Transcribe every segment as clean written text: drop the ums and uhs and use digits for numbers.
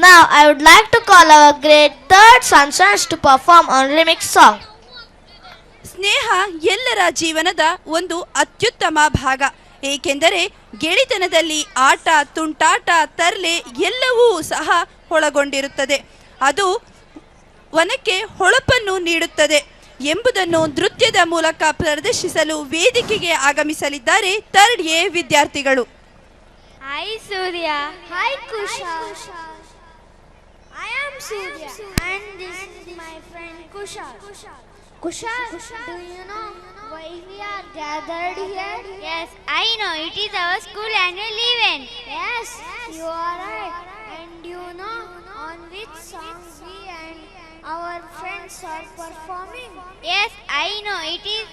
Now I would like to call our great third Sunsons to perform on remix song. ಸ್ನೇಹ ಎಲ್ಲರ ಜೀವನದ ಒಂದು ಅತ್ಯುತ್ತಮ ಭಾಗ. ಏಕೆಂದರೆ ಗೆಳೆತನದಲ್ಲಿ ಆಟ, ತುಂಟಾಟ, ತರ್ಲೆ ಎಲ್ಲವೂ ಸಹ ಒಳಗೊಂಡಿರುತ್ತದೆ. ಅದು ವನಕ್ಕೆ ಹೊಳಪನ್ನು ನೀಡುತ್ತದೆ ಎಂಬುದನ್ನು ನೃತ್ಯದ ಮೂಲಕ ಪ್ರದರ್ಶಿಸಲು ವೇದಿಕೆಗೆ ಆಗಮಿಸಲಿದ್ದಾರೆ ಥರ್ಡ್ ಎ ವಿದ್ಯಾರ್ಥಿಗಳು. Hi Surya. Hi Kusha. I am Surya and this is my friend Kusha. Kusha, do you know why we are gathered here? Yes, I know. It is our school annual event. Yes, you are right. And you know on which song we and our friends are performing? Yes, I know. It is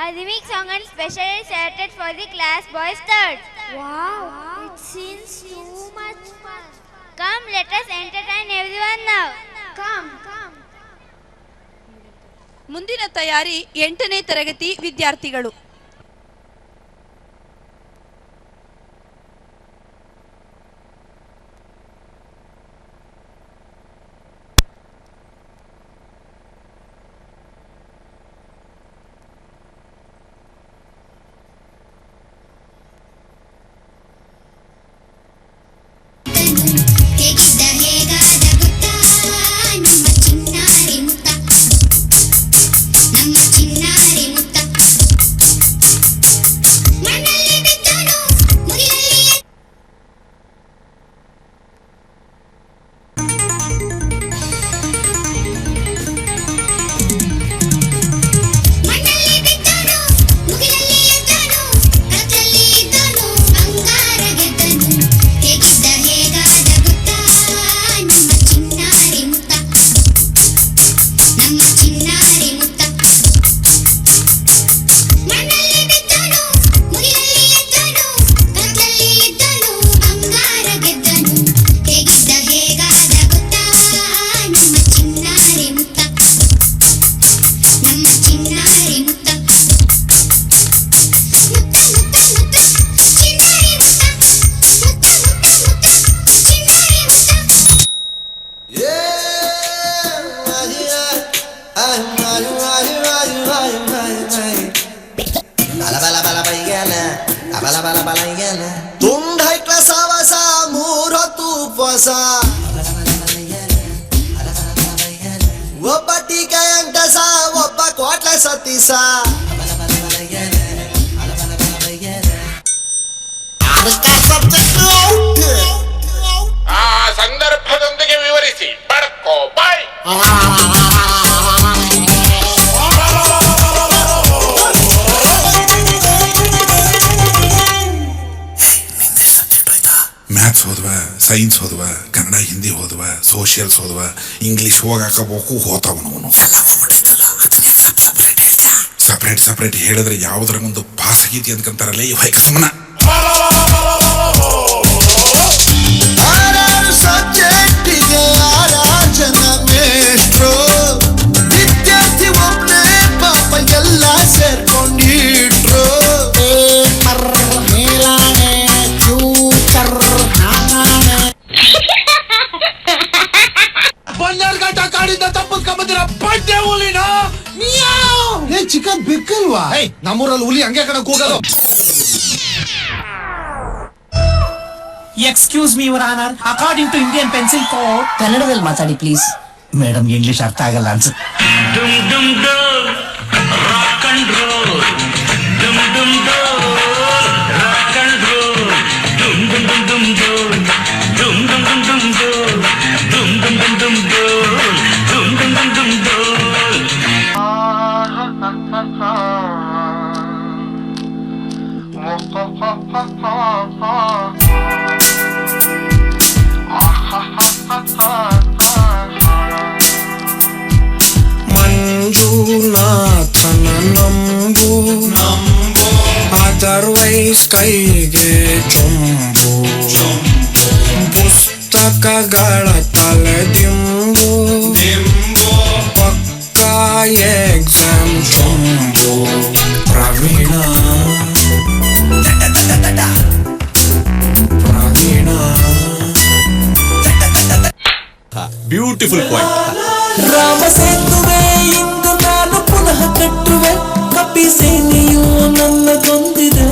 a remix song and specially selected for the class boys third. Wow, it seems too much fun. Come, let us entertain everyone now. Come. ಮುಂದಿನ ತಯಾರಿ 8ನೇ ತರಗತಿ ವಿದ್ಯಾರ್ಥಿಗಳು. ಒಬ್ಬ ಟೀಕೆ ಅಂಕಸ, ಒಬ್ಬ ಕೋಟ್ಲ ಸತೀಸ. ಆ ಸಂದರ್ಭದೊಂದಿಗೆ ವಿವರಿಸಿ ಬಡ್ಕೋ ಬಾಯ್. ಮ್ಯಾಥ್ಸ್ ಹೋದ್ವ, ಸೈನ್ಸ್ ಹೋದ್ವ, ಕನ್ನಡ ಹಿಂದಿ ಹೋದ್ವ, ಸೋಷಿಯಲ್ಸ್ ಹೋದ್ವ, ಇಂಗ್ಲಿಷ್ ಹೋಗಾಕಬೇಕು ಹೋತವನವನು. ಸಪ್ರೇಟ್ ಹೇಳಿದ್ರೆ ಯಾವುದರ ಒಂದು ಪಾಸ್ ಆಗೀತಿ ಅಂದ್ಕಂತಾರಲ್ಲ ಈ ಹೊಯ್ಕ ಸುಮ್ಮನ. ಸಬ್ಜೆಕ್ಟಿಗೆ ಆರಾಜನ ಮೇಷ್ಟ್ರು, ವಿದ್ಯಾರ್ಥಿ ಒಬ್ಬನೇ ಪಾಪ ಎಲ್ಲ ಸೇರ್ಕೊಂಡಿಟ್ರು. ಬನ್ನರ್ಘಟ್ಟ ಕಾಡಿಂದ ತಪ್ಪಿಸ್ಕೊಂಬಂದಿರ ಬಡ್ಡೆ ಹುಲಿನ ಚಿಕನ್ ಬಿಕ್ಕಲ್ವಾ? ನಮ್ಮೂರಲ್ಲಿ ಹುಲಿ ಹಂಗೆ ಕಣಕ್ ಹೋಗೋದು. Excuse me your honour, according to Indian pencil code. ಕನ್ನಡದಲ್ಲಿ ಮಾತಾಡಿ ಪ್ಲೀಸ್. ಮೇಡಮ್ ಇಂಗ್ಲಿಷ್ ಅರ್ಥ ಆಗಲ್ಲ ಅನ್ಸುತ್ತೆ. ಮಂಜುನಾಥನ ನಂಬು ಅದರ್ವೈಸ್ ಕೈಗೆ ಚೊಂಬು, ಪುಸ್ತಕಗಳ ತಲೆದಿಂಬು, ಪಕ್ಕ ಎಕ್ಸಾಮ್ ಚೊಂಬು. Praveena Praveena beautiful point. ರಾಮ ಸೇತುವೆ ಇಂದು ನಾನು ಪುನಃ ಕಟ್ಟುವೆ, ಕಪಿ ಸೇನೆಯು ನನ್ನದೊಂದಿದೆ.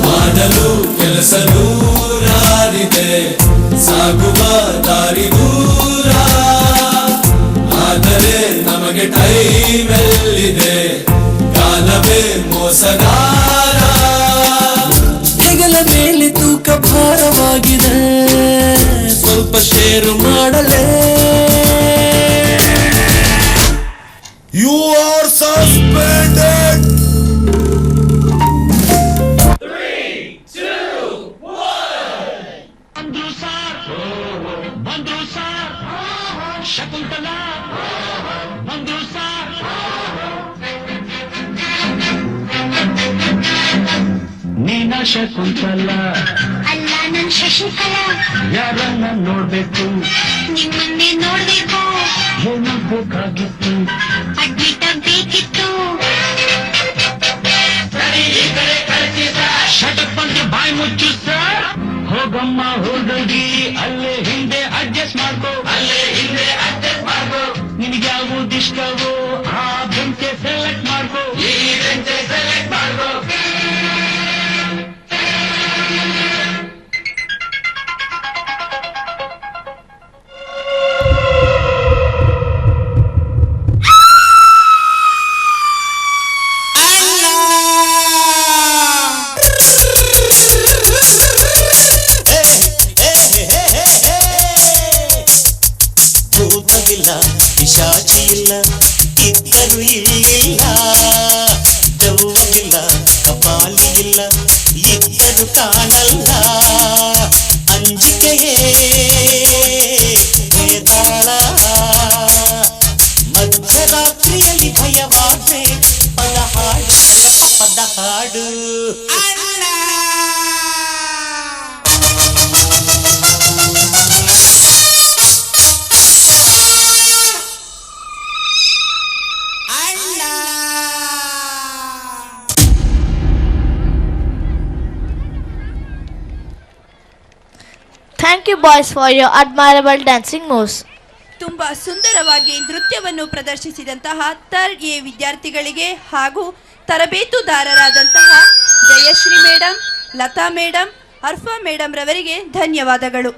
ಮಾಡಲು ಕೆಲಸ ನೂರಾರಿದೆ, ಸಾಗುವ ದಾರಿ ದೂರ, ಆದರೆ ನಮಗೆ ಟೈಮ್ ಎಲ್ಲಿದೆ, ಕಾಲವೇ ಮೋಸಗಾರ. ಹೆಗಲ ಮೇಲೆ ತೂಕ ಭಾರವಾಗಿದೆ, ಸ್ವಲ್ಪ ಶೇರು ಮಾಡಲೇ. You are suspended. ನೀನ ಶಕುಂತಲ ಅಲ್ಲ ನನ್ ಶಶಿಕಲಾ, ಯಾರನ್ನ ನೋಡ್ಬೇಕು, ನಿಮ್ಮನ್ನೇ ನೋಡ್ಬೇಕು, ಏನಾಗಬೇಕಾಗಿತ್ತು, ಅಡ್ಮಿಟ್ ಆಗ್ಬೇಕಿತ್ತು. ಶಟಪ್ ಅಂತ ಬಾಯಿ ಮುಚ್ಚು ಸರ್. ಹೋಗಮ್ಮ ಹೋಗಿ ಅಲ್ಲೇ ಹಿಂದೆ ಅಡ್ಜಸ್ಟ್ ಮಾಡ್ಕೋ, ಅಲ್ಲೇ ಹಿಂದೆ ಅಡ್ಜಸ್ಟ್ ಮಾಡ್ಕೋ. ನಿನಗೆ ಯಾವುದು ಇಷ್ಟವೋ ಆ ಬೆಂಚೆ ಸೆಲೆಕ್ಟ್ ಮಾಡ್ಕೋ, ಈ ಬೆಂಚೆ ಸೆಲೆಕ್ಟ್ ಮಾಡ್ಕೋ. ಭೂತವಿಲ್ಲ, ಪಿಶಾಚಿ ಇಲ್ಲ, ಇದ್ದರು ಇಲ್ಲಿಲ್ಲ. ದೆವ್ವವಿಲ್ಲ, ಕಪಾಲಿ ಇಲ್ಲ, ಇದ್ದರು ಕಾಣಲ್ಲ. ಅಂಜಿಕೆಯೇ ವೇದಾಳ, ಮಧ್ಯರಾತ್ರಿಯಲ್ಲಿ ಭಯವಾದ್ರೆ ಪದ ಹಾಡು, ಪದ ಹಾಡು. Thank you boys for your admirable dancing moves. ತುಂಬಾ ಸುಂದರವಾಗಿ ನೃತ್ಯವನ್ನು ಪ್ರದರ್ಶಿಸಿದಂತಹ ಥರ್ಡ್ ಎ ವಿದ್ಯಾರ್ಥಿಗಳಿಗೆ ಹಾಗೂ ತರಬೇತುದಾರರಾದಂತಹ Jayashree madam, Latha madam, Arfa madam ರವರಿಗೆ ಧನ್ಯವಾದಗಳು.